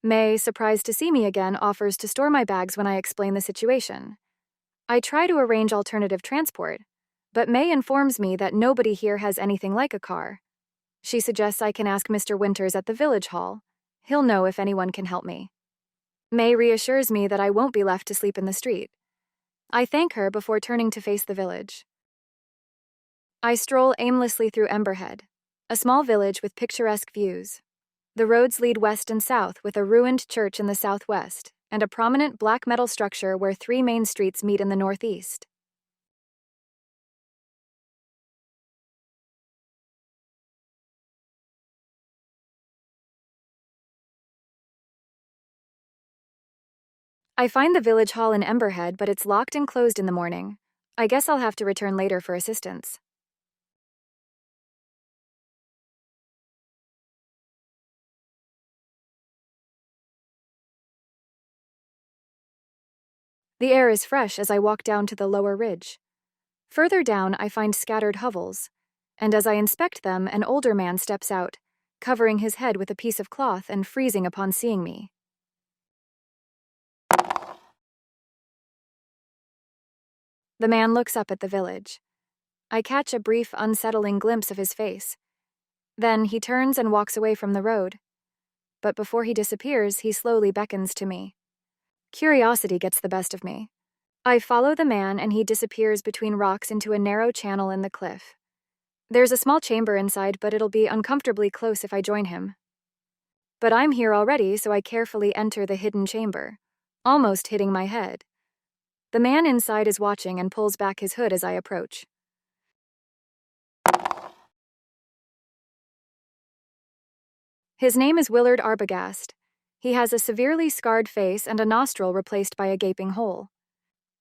May, surprised to see me again, offers to store my bags when I explain the situation. I try to arrange alternative transport, but May informs me that nobody here has anything like a car. She suggests I can ask Mr. Winters at the village hall. He'll know if anyone can help me. May reassures me that I won't be left to sleep in the street. I thank her before turning to face the village. I stroll aimlessly through Emberhead, a small village with picturesque views. The roads lead west and south, with a ruined church in the southwest and a prominent black metal structure where 3 main streets meet in the northeast. I find the village hall in Emberhead, but it's locked and closed in the morning. I guess I'll have to return later for assistance. The air is fresh as I walk down to the lower ridge. Further down, I find scattered hovels, and as I inspect them, an older man steps out, covering his head with a piece of cloth and freezing upon seeing me. The man looks up at the village. I catch a brief, unsettling glimpse of his face. Then he turns and walks away from the road. But before he disappears, he slowly beckons to me. Curiosity gets the best of me. I follow the man and he disappears between rocks into a narrow channel in the cliff. There's a small chamber inside, but it'll be uncomfortably close if I join him. But I'm here already, so I carefully enter the hidden chamber, almost hitting my head. The man inside is watching and pulls back his hood as I approach. His name is Willard Arbogast. He has a severely scarred face and a nostril replaced by a gaping hole.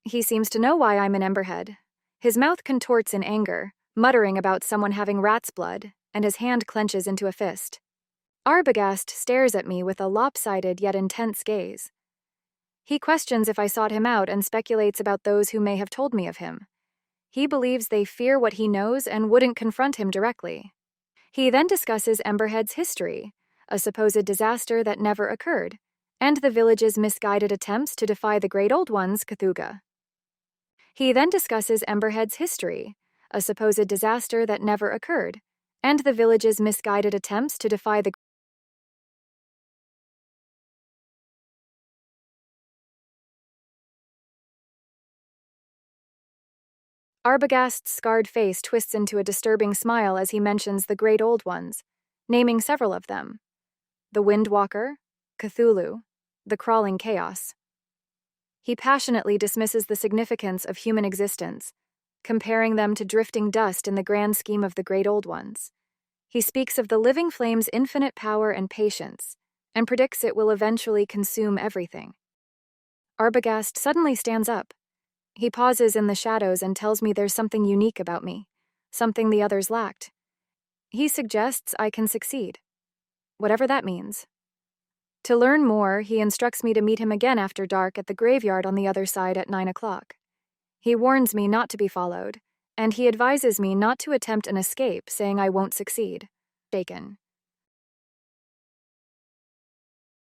He seems to know why I'm in Emberhead. His mouth contorts in anger, muttering about someone having rat's blood, and his hand clenches into a fist. Arbogast stares at me with a lopsided yet intense gaze. He questions if I sought him out and speculates about those who may have told me of him. He believes they fear what he knows and wouldn't confront him directly. He then discusses Emberhead's history, a supposed disaster that never occurred, and the village's misguided attempts to defy the Great Old Ones, Cthulhu. He then discusses Emberhead's history, a supposed disaster that never occurred, and the village's misguided attempts to defy the Arbogast's scarred face twists into a disturbing smile as he mentions the Great Old Ones, naming several of them: the Windwalker, Cthulhu, the Crawling Chaos. He passionately dismisses the significance of human existence, comparing them to drifting dust in the grand scheme of the Great Old Ones. He speaks of the living flame's infinite power and patience, and predicts it will eventually consume everything. Arbogast suddenly stands up. He pauses in the shadows and tells me there's something unique about me, something the others lacked. He suggests I can succeed, whatever that means. To learn more, he instructs me to meet him again after dark at the graveyard on the other side at 9 o'clock. He warns me not to be followed, and he advises me not to attempt an escape, saying I won't succeed. Shaken.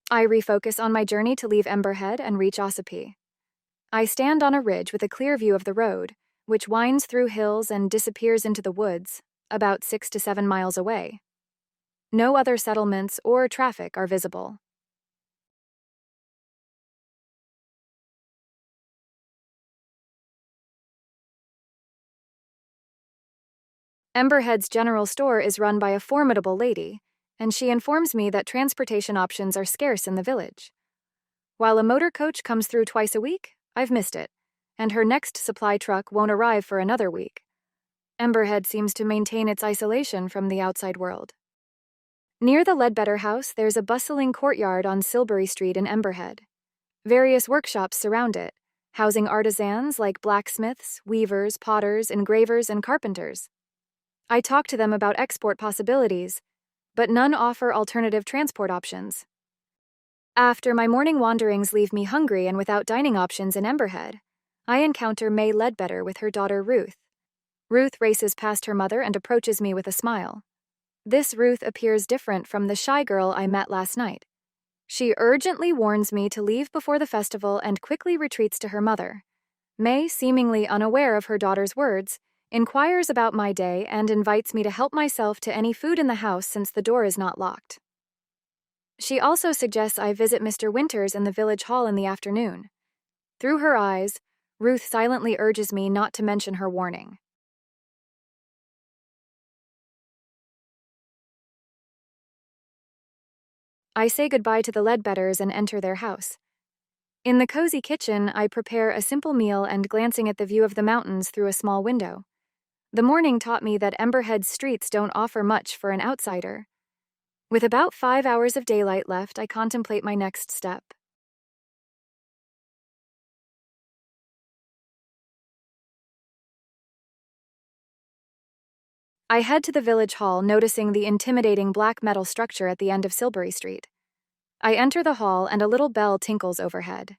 I refocus on my journey to leave Emberhead and reach Ossipee. I stand on a ridge with a clear view of the road, which winds through hills and disappears into the woods, about 6 to 7 miles away. No other settlements or traffic are visible. Emberhead's general store is run by a formidable lady, and she informs me that transportation options are scarce in the village. While a motor coach comes through twice a week, I've missed it, and her next supply truck won't arrive for another week. Emberhead seems to maintain its isolation from the outside world. Near the Ledbetter house, there's a bustling courtyard on Silbury Street in Emberhead. Various workshops surround it, housing artisans like blacksmiths, weavers, potters, engravers, and carpenters. I talk to them about export possibilities, but none offer alternative transport options. After my morning wanderings leave me hungry and without dining options in Emberhead, I encounter May Ledbetter with her daughter Ruth. Ruth races past her mother and approaches me with a smile. This Ruth appears different from the shy girl I met last night. She urgently warns me to leave before the festival and quickly retreats to her mother. May, seemingly unaware of her daughter's words, inquires about my day and invites me to help myself to any food in the house since the door is not locked. She also suggests I visit Mr. Winters in the village hall in the afternoon. Through her eyes, Ruth silently urges me not to mention her warning. I say goodbye to the Ledbetters and enter their house. In the cozy kitchen, I prepare a simple meal and glancing at the view of the mountains through a small window. The morning taught me that Emberhead's streets don't offer much for an outsider. With about 5 hours of daylight left, I contemplate my next step. I head to the village hall, noticing the intimidating black metal structure at the end of Silbury Street. I enter the hall and a little bell tinkles overhead.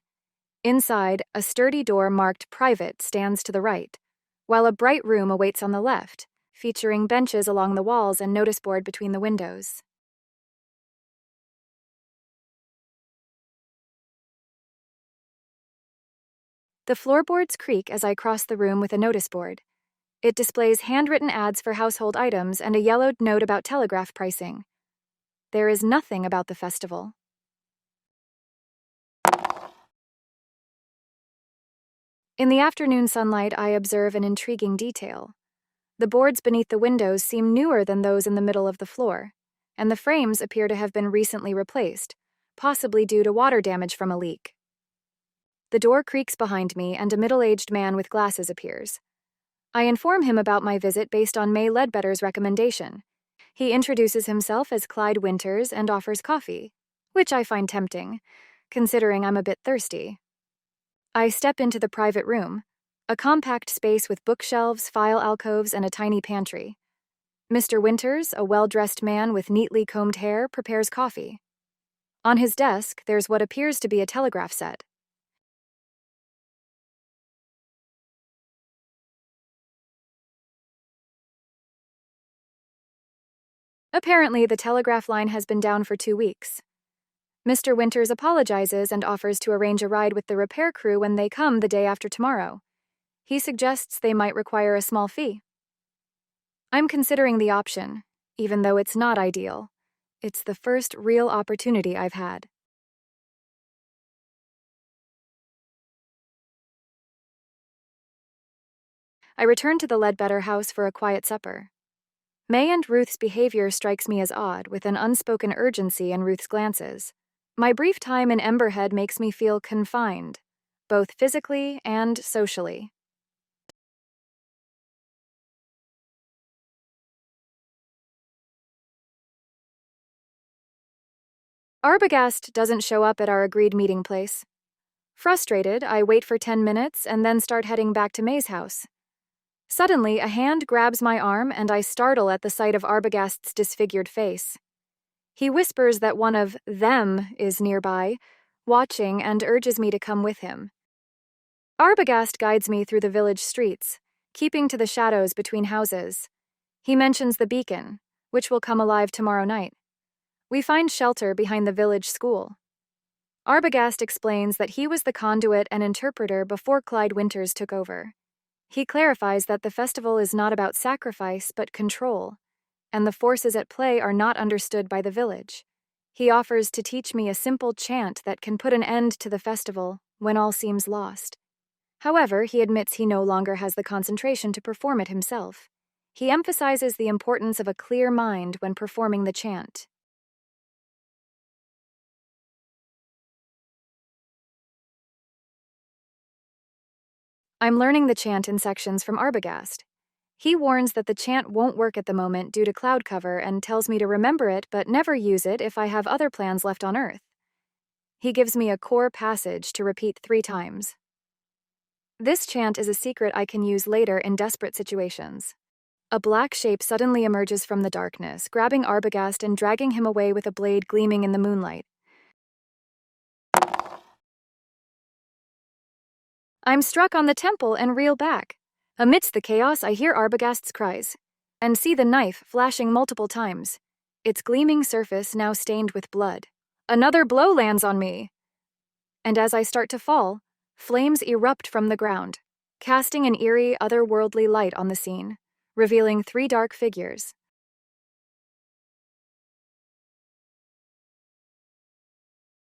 Inside, a sturdy door marked Private stands to the right, while a bright room awaits on the left, featuring benches along the walls and notice board between the windows. The floorboards creak as I cross the room with a notice board. It displays handwritten ads for household items and a yellowed note about telegraph pricing. There is nothing about the festival. In the afternoon sunlight, I observe an intriguing detail. The boards beneath the windows seem newer than those in the middle of the floor, and the frames appear to have been recently replaced, possibly due to water damage from a leak. The door creaks behind me and a middle-aged man with glasses appears. I inform him about my visit based on May Ledbetter's recommendation. He introduces himself as Clyde Winters and offers coffee, which I find tempting, considering I'm a bit thirsty. I step into the private room, a compact space with bookshelves, file alcoves, and a tiny pantry. Mr. Winters, a well-dressed man with neatly combed hair, prepares coffee. On his desk, there's what appears to be a telegraph set. Apparently, the telegraph line has been down for 2 weeks. Mr. Winters apologizes and offers to arrange a ride with the repair crew when they come the day after tomorrow. He suggests they might require a small fee. I'm considering the option, even though it's not ideal. It's the first real opportunity I've had. I return to the Ledbetter house for a quiet supper. May and Ruth's behavior strikes me as odd, with an unspoken urgency in Ruth's glances. My brief time in Emberhead makes me feel confined, both physically and socially. Arbogast doesn't show up at our agreed meeting place. Frustrated, I wait for 10 minutes and then start heading back to May's house. Suddenly, a hand grabs my arm and I startle at the sight of Arbogast's disfigured face. He whispers that one of them is nearby, watching, and urges me to come with him. Arbogast guides me through the village streets, keeping to the shadows between houses. He mentions the beacon, which will come alive tomorrow night. We find shelter behind the village school. Arbogast explains that he was the conduit and interpreter before Clyde Winters took over. He clarifies that the festival is not about sacrifice but control, and the forces at play are not understood by the village. He offers to teach me a simple chant that can put an end to the festival when all seems lost. However, he admits he no longer has the concentration to perform it himself. He emphasizes the importance of a clear mind when performing the chant. I'm learning the chant in sections from Arbogast. He warns that the chant won't work at the moment due to cloud cover and tells me to remember it but never use it if I have other plans left on Earth. He gives me a core passage to repeat 3 times. This chant is a secret I can use later in desperate situations. A black shape suddenly emerges from the darkness, grabbing Arbogast and dragging him away with a blade gleaming in the moonlight. I'm struck on the temple and reel back. Amidst the chaos, I hear Arbogast's cries and see the knife flashing multiple times, its gleaming surface now stained with blood. Another blow lands on me. And as I start to fall, flames erupt from the ground, casting an eerie, otherworldly light on the scene, revealing 3 dark figures,